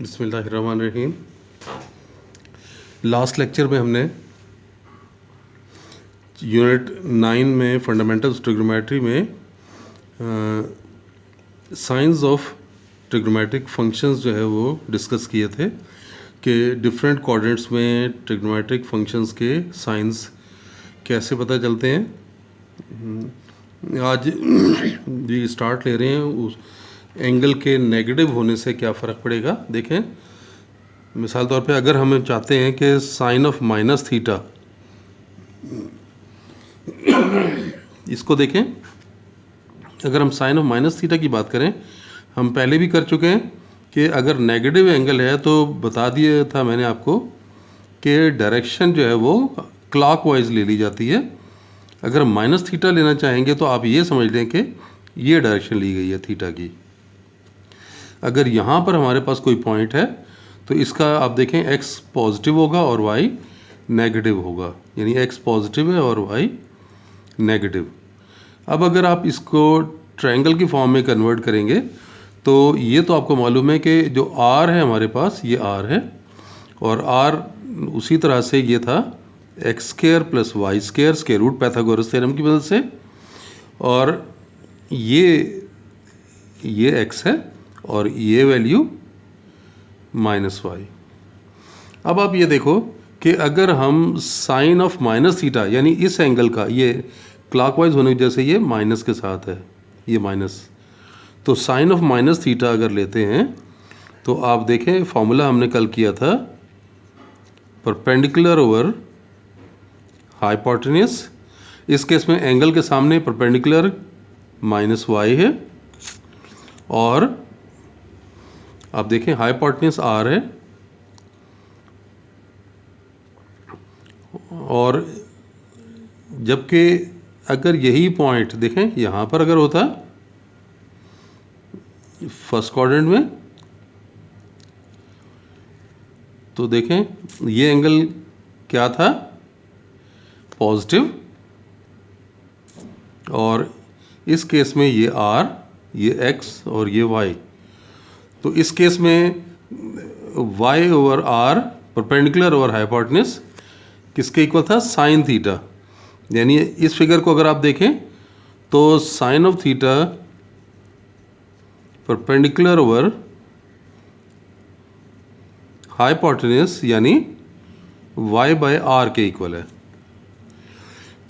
बिस्मिल्लाहिर्रहमानिर्रहीम। Last lecture में हमने यूनिट 9 में फंडामेंटल्स ट्रिग्नोमेट्री में साइंस ऑफ ट्रिग्नोमेट्रिक फंक्शंस जो है वो डिस्कस किए थे कि डिफरेंट कोऑर्डिनेट्स में ट्रिग्नोमेट्रिक फंक्शंस के साइंस कैसे पता चलते हैं। आज जी स्टार्ट ले रहे हैं उस एंगल के नेगेटिव होने से क्या फ़र्क पड़ेगा। देखें, मिसाल तौर पे अगर हम चाहते हैं कि साइन ऑफ माइनस थीटा, इसको देखें, अगर हम साइन ऑफ माइनस थीटा की बात करें, हम पहले भी कर चुके हैं कि अगर नेगेटिव एंगल है तो बता दिया था मैंने आपको कि डायरेक्शन जो है वो क्लॉकवाइज ले ली जाती है। अगर माइनस थीटा लेना चाहेंगे तो आप ये समझ लें कि ये डायरेक्शन ली गई है थीटा की। अगर यहाँ पर हमारे पास कोई पॉइंट है तो इसका आप देखें x पॉजिटिव होगा और y नेगेटिव होगा, यानी x पॉजिटिव है और y नेगेटिव। अब अगर आप इसको ट्रायंगल की फॉर्म में कन्वर्ट करेंगे तो ये तो आपको मालूम है कि जो r है हमारे पास, ये r है, और r उसी तरह से ये था x square plus y square, square root Pythagoras theorem की मदद से, और ये x है और ये वैल्यू माइनस वाई। अब आप ये देखो कि अगर हम साइन ऑफ माइनस थीटा, यानी इस एंगल का, ये क्लॉकवाइज होने की वजह से ये माइनस के साथ है, ये माइनस, तो साइन ऑफ माइनस थीटा अगर लेते हैं तो आप देखें फॉर्मूला हमने कल किया था, परपेंडिकुलर ओवर हाइपोटेन्यूज। इस केस में एंगल के सामने परपेंडिकुलर माइनस वाई है, और आप देखें हाइपोटेन्यूज आर है, और जबकि अगर यही पॉइंट देखें यहाँ पर अगर होता फर्स्ट क्वाड्रेंट में, तो देखें ये एंगल क्या था, पॉजिटिव, और इस केस में ये r, ये x और ये y। तो इस केस में y over r perpendicular over hypotenuse किसके इक्वल था, साइन थीटा। यानी इस फिगर को अगर आप देखें तो sine of theta perpendicular over hypotenuse यानी y बाय r के इक्वल है।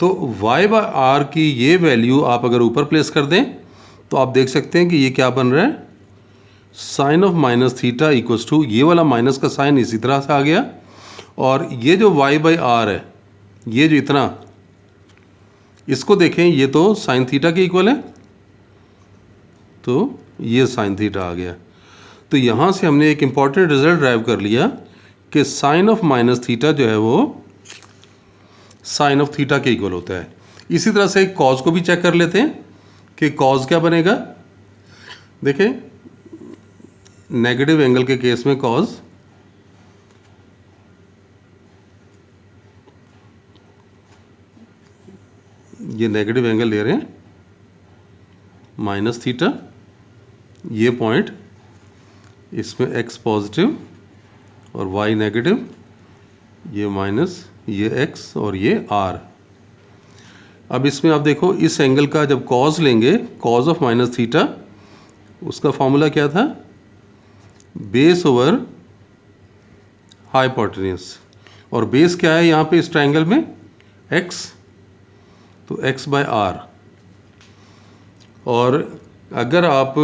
तो y बाय r की ये वैल्यू आप अगर ऊपर प्लेस कर दें तो आप देख सकते हैं कि ये क्या बन रहा है, sine of minus theta equals to, ये वाला माइनस का साइन इसी तरह से आ गया, और ये जो y बाई आर है, ये जो इतना, इसको देखें, ये तो साइन थीटा के इक्वल है, तो ये साइन थीटा आ गया। तो यहाँ से हमने एक इम्पॉर्टेंट रिजल्ट ड्राइव कर लिया कि साइन ऑफ माइनस थीटा जो है वो साइन ऑफ थीटा के इक्वल होता है। इसी तरह से कॉज को भी चेक कर लेते हैं कि कॉज क्या बनेगा। देखें, नेगेटिव एंगल के केस में कॉज, ये नेगेटिव एंगल ले रहे हैं माइनस थीटा, ये पॉइंट, इसमें x पॉजिटिव और y नेगेटिव, ये माइनस, ये x और ये r। अब इसमें आप देखो इस एंगल का जब कॉज लेंगे, कॉज ऑफ माइनस थीटा, उसका फॉर्मूला क्या था, बेस ओवर हाइपोटेन्यूज, और बेस क्या है यहाँ पे इस ट्रायंगल में, x, तो x बाय r। और अगर आप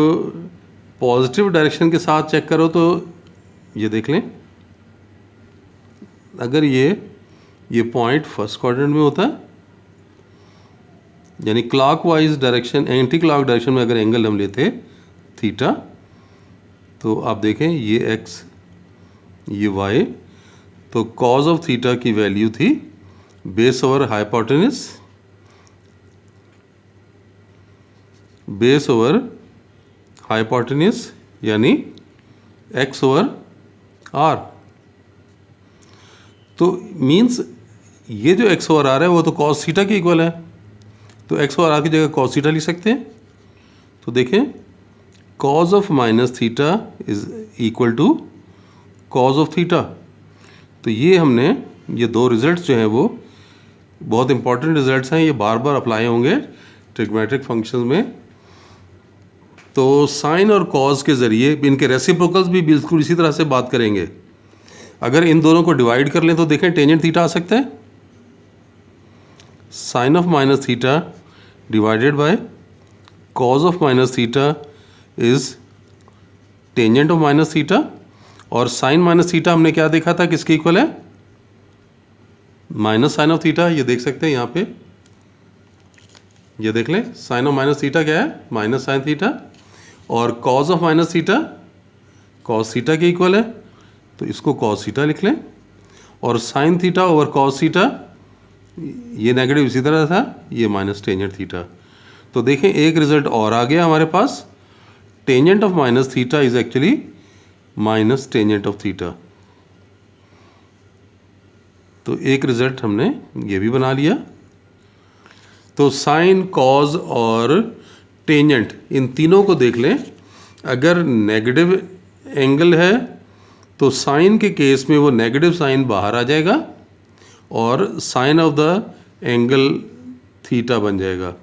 पॉजिटिव डायरेक्शन के साथ चेक करो तो ये देख लें, अगर ये पॉइंट फर्स्ट क्वाड्रेंट में होता है, यानी clockwise direction, anti clock direction में अगर एंगल हम लेते थीटा, तो आप देखें ये x, ये y, तो कॉज ऑफ थीटा की वैल्यू थी base over hypotenuse, base over hypotenuse यानी x ओवर r। तो मीन्स ये जो x ओवर r है वो तो cos थीटा के इक्वल है, तो x ओवर r की जगह cos थीटा लिख सकते हैं। तो देखें cos of minus theta is equal to cos of theta. तो ये हमने ये दो रिजल्ट्स जो हैं वो बहुत इंपॉर्टेंट रिजल्ट्स हैं, ये बार बार अप्लाई होंगे ट्रिग्मेट्रिक फंक्शंस में। तो साइन और कॉज के ज़रिए इनके रेसिप्रोकल्स भी बिल्कुल इसी तरह से बात करेंगे। अगर इन दोनों को डिवाइड कर लें तो देखें टेंजेंट थीटा आ सकता है, sine of minus theta divided by cos of minus theta is tangent of minus theta. और साइन माइनस थीटा हमने क्या देखा था, किसके इक्वल है, माइनस साइन ऑफ थीटा। ये देख सकते हैं यहाँ पे, ये देख लें साइन ऑफ माइनस थीटा क्या है, माइनस साइन थीटा। और cause of minus theta cos theta के इक्वल है, तो इसको कॉस थीटा लिख लें। और sine theta over cos theta ये नेगेटिव इसी तरह था, ये माइनस टेंजेंट थीटा। तो देखें एक रिजल्ट और आ गया हमारे पास, tangent of minus theta is actually minus tangent of theta. तो एक रिजल्ट हमने ये भी बना लिया। तो साइन, कॉज और टेंजेंट इन तीनों को देख लें। अगर नेगेटिव एंगल है तो साइन के केस में वो नेगेटिव साइन बाहर आ जाएगा और sine of the angle theta बन जाएगा।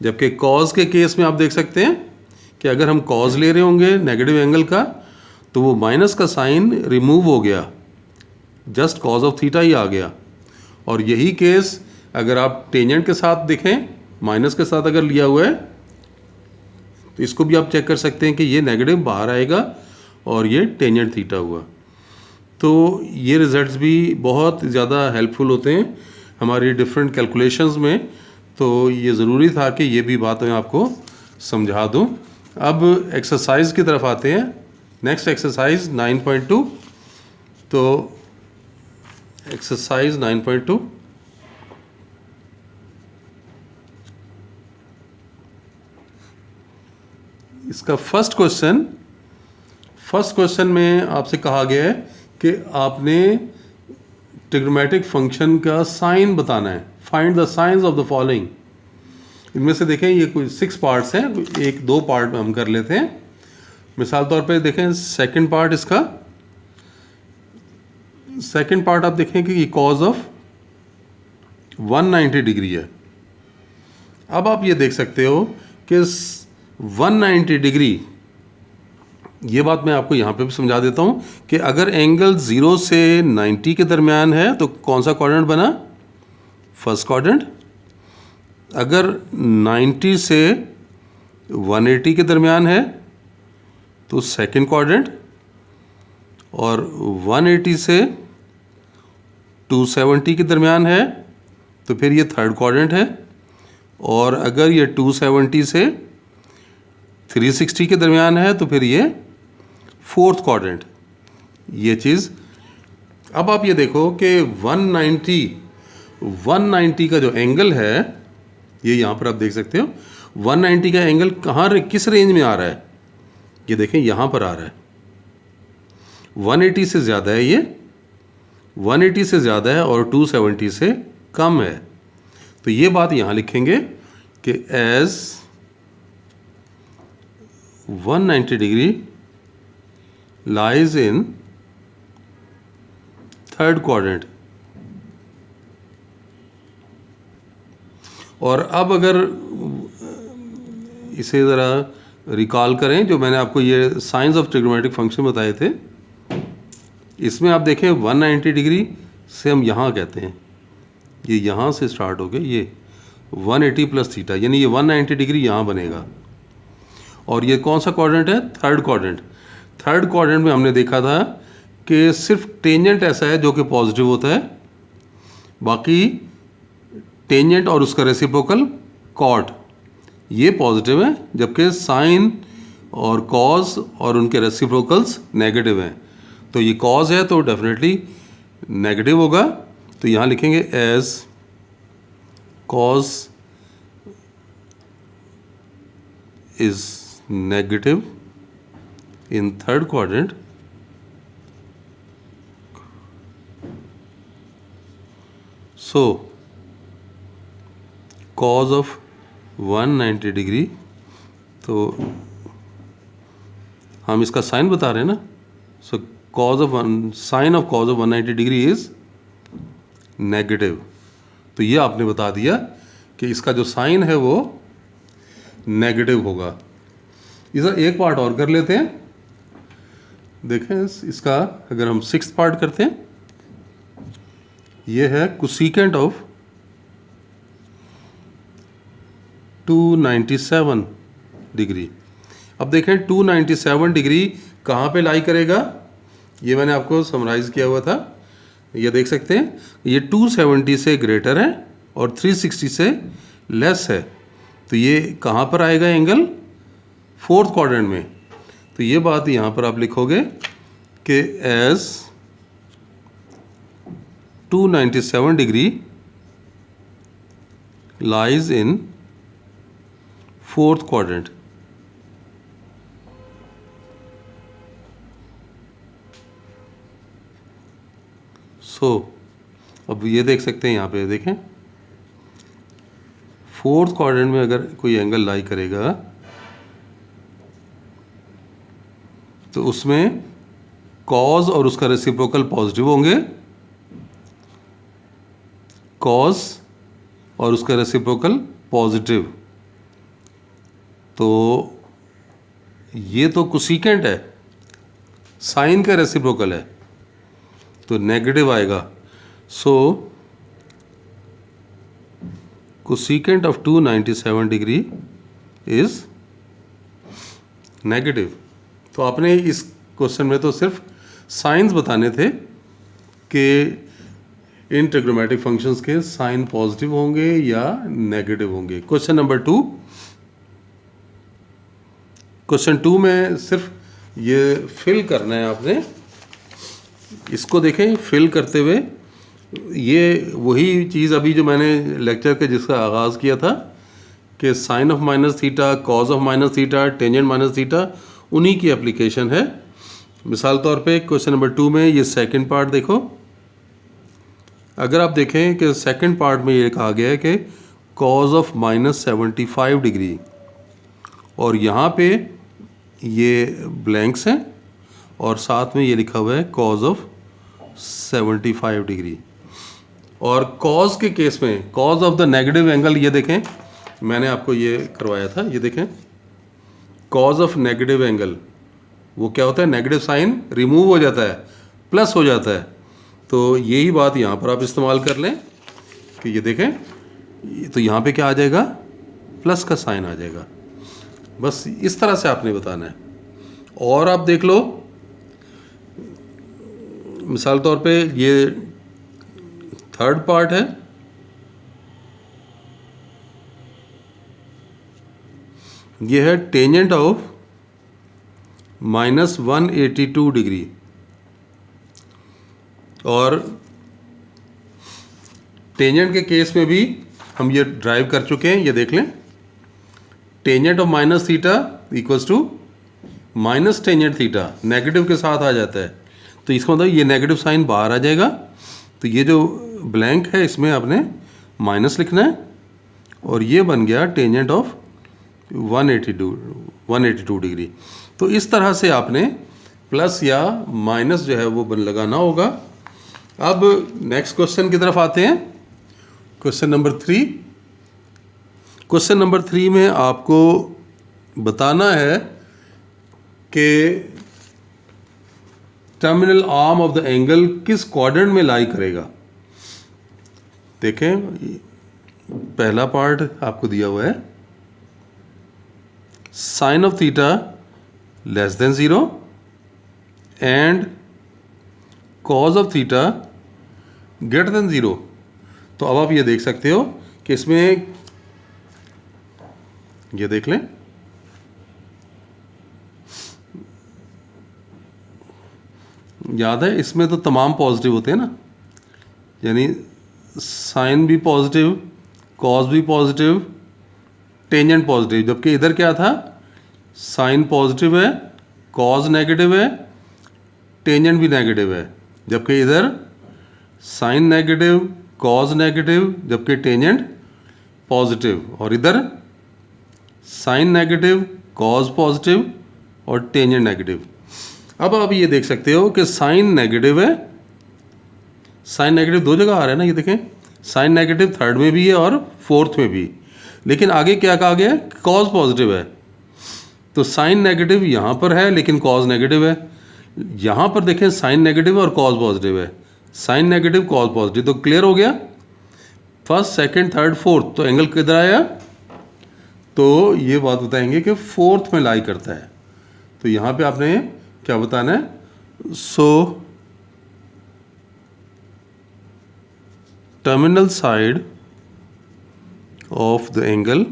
जबकि कॉज के केस में आप देख सकते हैं कि अगर हम कॉज ले रहे होंगे नेगेटिव एंगल का तो वो माइनस का साइन रिमूव हो गया, जस्ट कॉज ऑफ थीटा ही आ गया। और यही केस अगर आप टेंजेंट के साथ देखें, माइनस के साथ अगर लिया हुआ है तो इसको भी आप चेक कर सकते हैं कि ये नेगेटिव बाहर आएगा और ये टेंजेंट थीटा हुआ। तो ये रिजल्ट्स भी बहुत ज़्यादा हेल्पफुल होते हैं हमारी डिफरेंट कैलकुलेशंस में। तो ये ज़रूरी था कि ये भी बात मैं आपको समझा दूं। अब एक्सरसाइज की तरफ आते हैं। Next exercise 9.2। तो एक्सरसाइज 9.2 इसका फर्स्ट क्वेश्चन में आपसे कहा गया है कि आपने ट्रिग्नोमेट्रिक फंक्शन का साइन बताना है। Find the science of the following. इनमें से देखें ये कोई 6 पार्ट्स हैं, एक दो पार्ट में हम कर लेते हैं। मिसाल तौर पे देखें सेकंड पार्ट, इसका सेकंड पार्ट आप देखें कि ये कॉज ऑफ 190 डिग्री है। अब आप ये देख सकते हो कि 190 डिग्री, ये बात मैं आपको यहाँ पे भी समझा देता हूँ कि अगर एंगल 0 से 90 के दरमियान है तो कौन सा क्वाड्रेंट बना, फर्स्ट क्वाड्रेंट। अगर 90 से 180 के दरमियान है तो सेकंड क्वाड्रेंट। और 180 से 270 के दरमियान है तो फिर ये थर्ड क्वाड्रेंट है। और अगर ये 270 से 360 के दरमियान है तो फिर ये फोर्थ क्वाड्रेंट, ये चीज़। अब आप ये देखो कि 190 का जो एंगल है, ये यहाँ पर आप देख सकते हो 190 का एंगल कहाँ, किस रेंज में आ रहा है, ये देखें यहाँ पर आ रहा है। 180 से ज़्यादा है, ये 180 से ज़्यादा है और 270 से कम है। तो ये बात यहाँ लिखेंगे कि as 190 degree lies in third quadrant. और अब अगर इसे ज़रा रिकॉल करें, जो मैंने आपको ये साइंस ऑफ ट्रिग्नोमेट्रिक फंक्शन बताए थे, इसमें आप देखें 190 डिग्री से हम यहाँ कहते हैं, ये यहाँ से स्टार्ट हो गए, ये 180 प्लस थीटा, यानी ये 190 डिग्री यहाँ बनेगा। और ये कौन सा क्वाड्रेंट है, थर्ड क्वाड्रेंट। थर्ड क्वाड्रेंट में हमने देखा था कि सिर्फ टेंजेंट ऐसा है जो कि पॉजिटिव होता है, बाकी टेंजेंट और उसका रेसिप्रोकल कॉट ये पॉजिटिव है, जबकि साइन और कॉज और उनके रेसिप्रोकल्स नेगेटिव हैं। तो ये कॉज है तो डेफिनेटली नेगेटिव होगा। तो यहाँ लिखेंगे as cos is negative in third quadrant, so cos of 190 degree, तो हम इसका साइन बता रहे हैं ना, so sine of cos of 190 degree is negative. तो ये आपने बता दिया कि इसका जो साइन है वो नेगेटिव होगा। इधर एक पार्ट और कर लेते हैं। देखें इसका अगर हम 6th पार्ट करते हैं, ये है कोसेकेंट ऑफ 297 डिग्री। अब देखें 297 डिग्री कहाँ पे लाई करेगा, ये मैंने आपको समराइज किया हुआ था। ये देख सकते हैं ये 270 से ग्रेटर है और 360 से लेस है। तो ये कहाँ पर आएगा एंगल, 4th क्वाड्रेंट में। तो ये बात यहाँ पर आप लिखोगे कि as 297 degree lies in 4th quadrant. अब ये देख सकते हैं यहाँ पे देखें 4th क्वाड्रेंट में अगर कोई एंगल लाई करेगा तो उसमें कॉज और उसका रेसिप्रोकल पॉजिटिव होंगे, कॉज और उसका रेसिप्रोकल पॉजिटिव। तो ये तो कोसेकेंट है, साइन का रेसिप्रोकल है तो नेगेटिव आएगा। So cosecant of 297 degree is negative. तो आपने इस क्वेश्चन में तो सिर्फ साइंस बताने थे कि इन ट्रिग्नोमेट्रिक फंक्शंस के साइन पॉजिटिव होंगे या नेगेटिव होंगे। क्वेश्चन नंबर 2, क्वेश्चन 2 में सिर्फ ये फिल करना है आपने। इसको देखें फिल करते हुए, ये वही चीज़ अभी जो मैंने लेक्चर के जिसका आगाज़ किया था कि sine of minus theta, cos of minus theta, tangent minus theta, उन्हीं की एप्लीकेशन है। मिसाल तौर पे क्वेश्चन नंबर 2 में ये सेकंड पार्ट देखो। अगर आप देखें कि सेकंड पार्ट में ये कहा गया है कि कॉज ऑफ -75 डिग्री, और यहाँ पे ये ब्लैंक्स हैं और साथ में ये लिखा हुआ है कॉज ऑफ 75 डिग्री। और कॉज के केस में cause of the negative angle, ये देखें मैंने आपको ये करवाया था, ये देखें कॉज ऑफ नेगेटिव एंगल वो क्या होता है, नेगेटिव साइन रिमूव हो जाता है, प्लस हो जाता है। तो यही बात यहाँ पर आप इस्तेमाल कर लें कि ये देखें तो यहाँ पे क्या आ जाएगा, प्लस का साइन आ जाएगा। बस इस तरह से आपने बताना है। और आप देख लो मिसाल तौर पे ये थर्ड पार्ट है, ये है टेंजेंट ऑफ -182 डिग्री। और टेंजेंट के केस में भी हम ये ड्राइव कर चुके हैं, ये देख लें tangent of minus theta equals to minus tangent theta, negative के साथ आ जाता है। तो इसका मतलब ये नेगेटिव साइन बाहर आ जाएगा। तो ये जो ब्लैंक है इसमें आपने माइनस लिखना है और ये बन गया टेंजेंट ऑफ 182 डिग्री। तो इस तरह से आपने प्लस या माइनस जो है वो लगाना होगा। अब नेक्स्ट क्वेश्चन की तरफ आते हैं, क्वेश्चन नंबर 3। क्वेश्चन नंबर 3 में आपको बताना है कि terminal arm of the angle किस क्वाड्रेंट में लाई करेगा। देखें पहला पार्ट आपको दिया हुआ है sine of theta less than 0 and cos of theta greater than 0। तो अब आप ये देख सकते हो कि इसमें ये देख लें याद है इसमें तो तमाम पॉजिटिव होते हैं ना, यानी साइन भी पॉजिटिव, कॉज भी पॉजिटिव, टेंजेंट पॉजिटिव। जबकि इधर क्या था, साइन पॉजिटिव है, कॉज नेगेटिव है, टेंजेंट भी नेगेटिव है। जबकि इधर साइन नेगेटिव, कॉज नेगेटिव, जबकि टेंजेंट पॉजिटिव। और इधर साइन नेगेटिव, कॉज पॉजिटिव और टेंजेंट नेगेटिव। अब आप ये देख सकते हो कि साइन नेगेटिव है, साइन नेगेटिव दो जगह आ रहा है ना, ये देखें साइन नेगेटिव थर्ड में भी है और फोर्थ में भी, लेकिन आगे क्या कहा गया है, कॉज पॉजिटिव है। तो साइन नेगेटिव यहाँ पर है लेकिन कॉज नेगेटिव है, यहाँ पर देखें साइन नेगेटिव और कॉज पॉजिटिव है, साइन नेगेटिव कॉज पॉजिटिव, तो क्लियर हो गया। फर्स्ट सेकंड थर्ड फोर्थ, तो एंगल किधर आया, तो ये बात बताएंगे कि फोर्थ में लाई करता है। तो यहाँ पे आपने क्या बताना है, so terminal side of the angle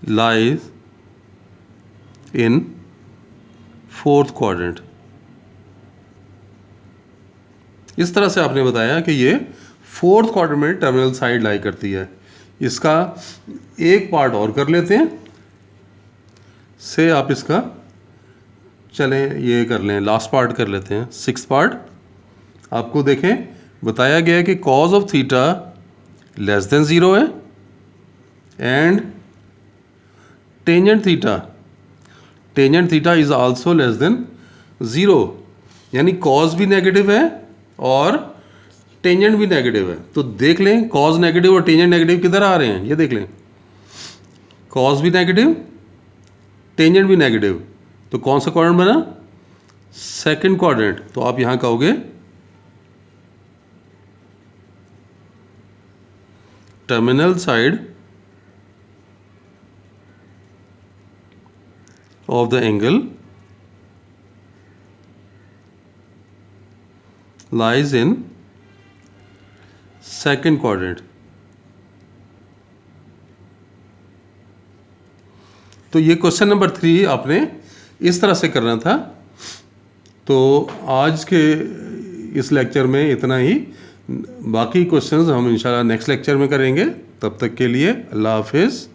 lies in fourth quadrant। इस तरह से आपने बताया कि ये फोर्थ क्वाड्रेंट में टर्मिनल साइड लाई करती है। इसका एक पार्ट और कर लेते हैं, से आप इसका चलें ये कर लें, लास्ट पार्ट कर लेते हैं, सिक्स पार्ट। आपको देखें बताया गया है कि cos of theta less than zero है and tangent theta is also less than zero, यानी कॉज भी नेगेटिव है और टेंजेंट भी नेगेटिव है। तो देख लें कॉज नेगेटिव और टेंजेंट नेगेटिव किधर आ रहे हैं, ये देख लें, कॉज भी नेगेटिव टेंजेंट भी नेगेटिव, तो कौन सा क्वाड्रेंट बना, सेकंड क्वाड्रेंट। तो आप यहां कहोगे terminal side of the angle lies in second quadrant। तो ये क्वेश्चन नंबर 3 आपने इस तरह से करना था। तो आज के इस लेक्चर में इतना ही, बाकी क्वेश्चंस हम इंशाल्लाह नेक्स्ट लेक्चर में करेंगे। तब तक के लिए अल्लाह हाफिज़।